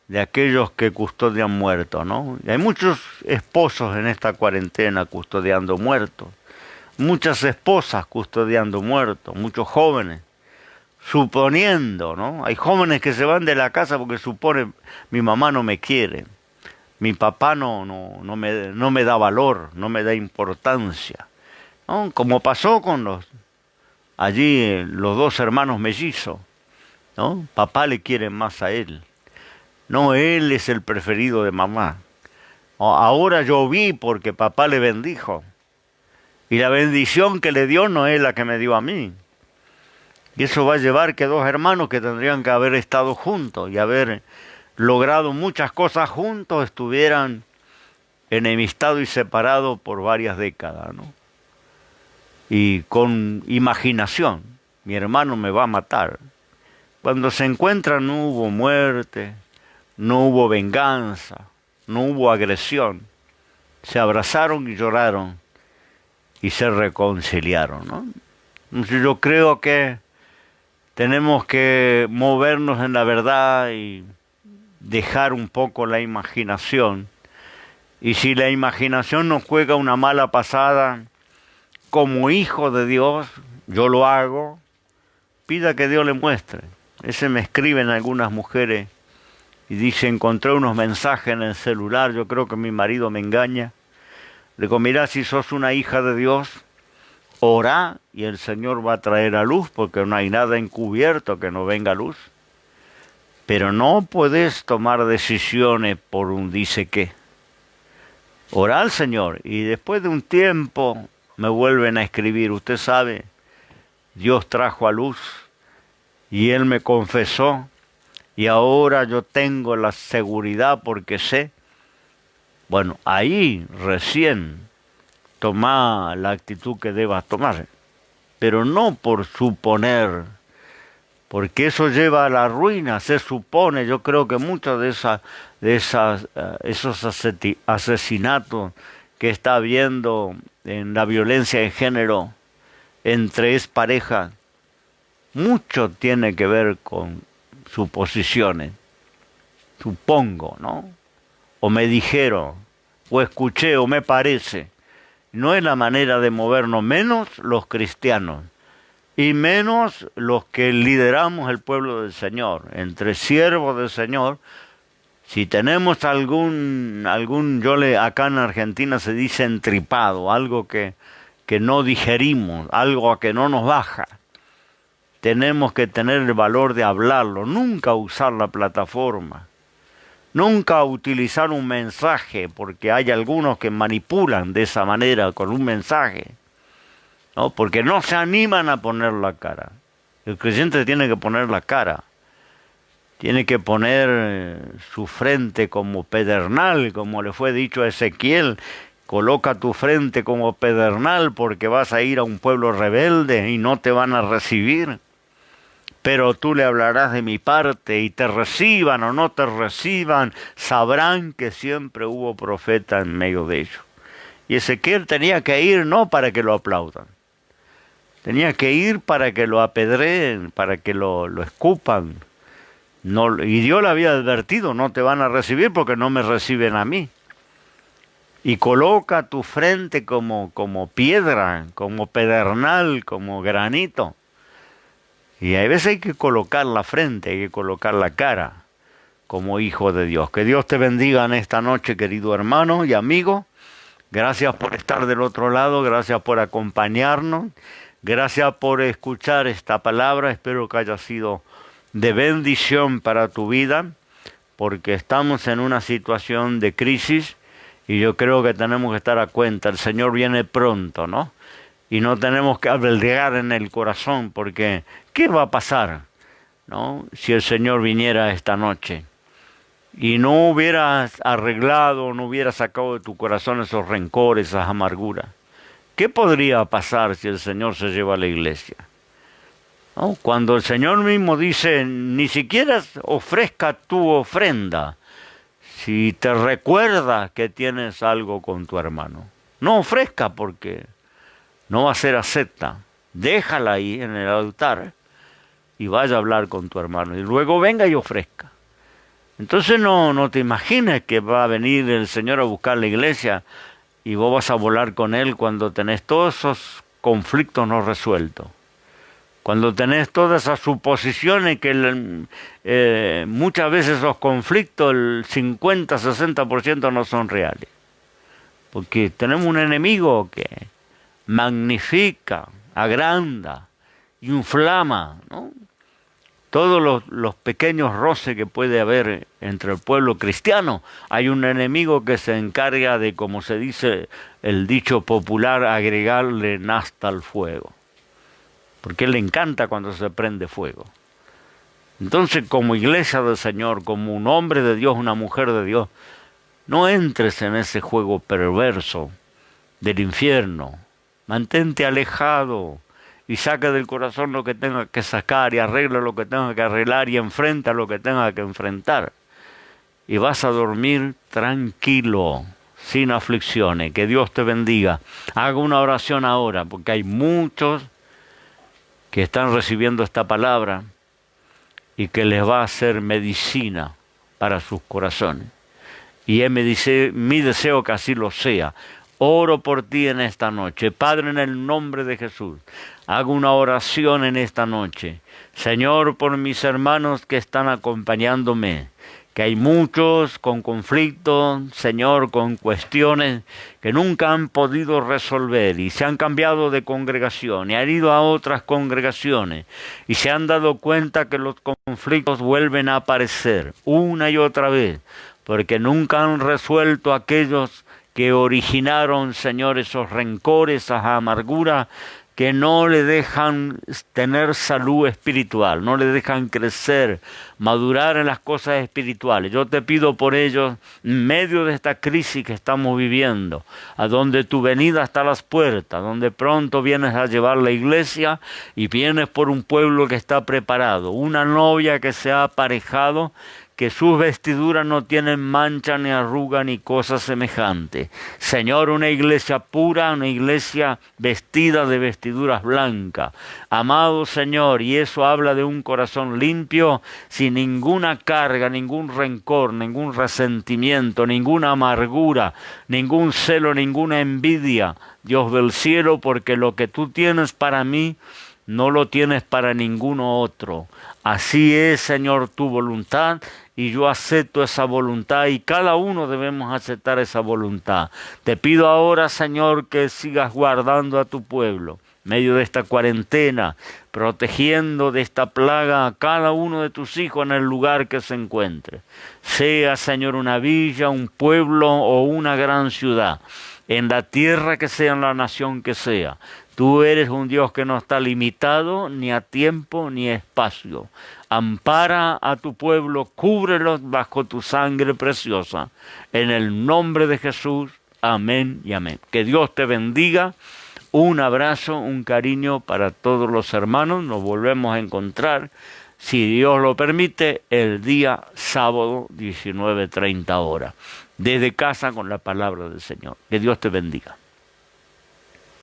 de aquellos que custodian muertos, ¿no? Y hay muchos esposos en esta cuarentena custodiando muertos, muchas esposas custodiando muertos, muchos jóvenes, suponiendo, ¿no? Hay jóvenes que se van de la casa porque suponen, mi mamá no me quiere, mi papá no me da valor, no me da importancia, ¿no? Como pasó con los dos hermanos mellizos, ¿no? Papá le quiere más a él. No, él es el preferido de mamá. Ahora yo vi porque papá le bendijo. Y la bendición que le dio no es la que me dio a mí. Y eso va a llevar que dos hermanos que tendrían que haber estado juntos y haber logrado muchas cosas juntos estuvieran enemistados y separados por varias décadas, ¿no? Y con imaginación, mi hermano me va a matar. Cuando se encuentran no hubo muerte, no hubo venganza, no hubo agresión. Se abrazaron y lloraron y se reconciliaron, ¿no? Entonces yo creo que tenemos que movernos en la verdad y dejar un poco la imaginación. Y si la imaginación nos juega una mala pasada, como hijo de Dios, yo lo hago, pida que Dios le muestre. Ese me escriben algunas mujeres y dice, encontré unos mensajes en el celular, yo creo que mi marido me engaña. Le digo, mira, si sos una hija de Dios, orá y el Señor va a traer a luz, porque no hay nada encubierto que no venga a luz. Pero no puedes tomar decisiones por un dice qué. Orá al Señor y después de un tiempo me vuelven a escribir, usted sabe, Dios trajo a luz y Él me confesó. Y ahora yo tengo la seguridad porque sé. Bueno, ahí recién toma la actitud que debas tomar. Pero no por suponer, porque eso lleva a la ruina, se supone. Yo creo que muchos esos asesinatos que está habiendo en la violencia de género entre parejas, mucho tiene que ver con suposiciones, supongo, ¿no? O me dijeron, o escuché, o me parece. No es la manera de movernos, menos los cristianos, y menos los que lideramos el pueblo del Señor. Entre siervos del Señor, si tenemos algún acá en Argentina se dice entripado, algo que no digerimos, algo a que no nos baja, tenemos que tener el valor de hablarlo, nunca usar la plataforma, nunca utilizar un mensaje, porque hay algunos que manipulan de esa manera con un mensaje, ¿no? Porque no se animan a poner la cara. El creyente tiene que poner la cara, tiene que poner su frente como pedernal, como le fue dicho a Ezequiel, coloca tu frente como pedernal porque vas a ir a un pueblo rebelde y no te van a recibir. Pero tú le hablarás de mi parte y te reciban o no te reciban, sabrán que siempre hubo profeta en medio de ellos. Y Ezequiel tenía que ir no para que lo aplaudan, tenía que ir para que lo apedreen, para que lo escupan. No, y Dios le había advertido, no te van a recibir porque no me reciben a mí. Y coloca tu frente como piedra, como pedernal, como granito. Y a veces hay que colocar la frente, hay que colocar la cara como hijo de Dios. Que Dios te bendiga en esta noche, querido hermano y amigo. Gracias por estar del otro lado, gracias por acompañarnos, gracias por escuchar esta palabra. Espero que haya sido de bendición para tu vida, porque estamos en una situación de crisis y yo creo que tenemos que estar a cuenta. El Señor viene pronto, ¿no? Y no tenemos que albergar en el corazón, porque ¿qué va a pasar, ¿no? Si el Señor viniera esta noche y no hubieras arreglado, no hubieras sacado de tu corazón esos rencores, esas amarguras? ¿Qué podría pasar si el Señor se lleva a la iglesia? ¿No? Cuando el Señor mismo dice, ni siquiera ofrezca tu ofrenda, si te recuerdas que tienes algo con tu hermano, no ofrezca porque no va a ser acepta. Déjala ahí en el altar y vaya a hablar con tu hermano. Y luego venga y ofrezca. Entonces no te imagines que va a venir el Señor a buscar la iglesia y vos vas a volar con Él cuando tenés todos esos conflictos no resueltos. Cuando tenés todas esas suposiciones que muchas veces esos conflictos, el 50-60% no son reales. Porque tenemos un enemigo que magnifica, agranda, inflama, ¿no? Todos los pequeños roces que puede haber entre el pueblo cristiano. Hay un enemigo que se encarga de, como se dice el dicho popular, agregarle nafta al fuego. Porque le encanta cuando se prende fuego. Entonces, como iglesia del Señor, como un hombre de Dios, una mujer de Dios, no entres en ese juego perverso del infierno. Mantente alejado y saca del corazón lo que tenga que sacar y arregla lo que tenga que arreglar y enfrenta lo que tenga que enfrentar. Y vas a dormir tranquilo, sin aflicciones. Que Dios te bendiga. Haga una oración ahora, porque hay muchos que están recibiendo esta palabra y que les va a hacer medicina para sus corazones. Y es mi deseo que así lo sea. Oro por ti en esta noche. Padre, en el nombre de Jesús, hago una oración en esta noche. Señor, por mis hermanos que están acompañándome, que hay muchos con conflictos, Señor, con cuestiones que nunca han podido resolver y se han cambiado de congregación y han ido a otras congregaciones y se han dado cuenta que los conflictos vuelven a aparecer una y otra vez, porque nunca han resuelto aquellos que originaron, Señor, esos rencores, esas amarguras que no le dejan tener salud espiritual, no le dejan crecer, madurar en las cosas espirituales. Yo te pido por ellos, en medio de esta crisis que estamos viviendo, a donde tu venida está a las puertas, donde pronto vienes a llevar la iglesia y vienes por un pueblo que está preparado, una novia que se ha aparejado, que sus vestiduras no tienen mancha ni arruga ni cosa semejante. Señor, una iglesia pura, una iglesia vestida de vestiduras blancas. Amado Señor, y eso habla de un corazón limpio, sin ninguna carga, ningún rencor, ningún resentimiento, ninguna amargura, ningún celo, ninguna envidia. Dios del cielo, porque lo que tú tienes para mí, no lo tienes para ninguno otro. Así es, Señor, tu voluntad, y yo acepto esa voluntad, y cada uno debemos aceptar esa voluntad. Te pido ahora, Señor, que sigas guardando a tu pueblo, en medio de esta cuarentena, protegiendo de esta plaga a cada uno de tus hijos en el lugar que se encuentre. Sea, Señor, una villa, un pueblo o una gran ciudad, en la tierra que sea, en la nación que sea. Tú eres un Dios que no está limitado ni a tiempo ni a espacio. Ampara a tu pueblo, cúbrelos bajo tu sangre preciosa. En el nombre de Jesús, amén y amén. Que Dios te bendiga. Un abrazo, un cariño para todos los hermanos. Nos volvemos a encontrar, si Dios lo permite, el día sábado, 19:30 horas. Desde casa con la palabra del Señor. Que Dios te bendiga.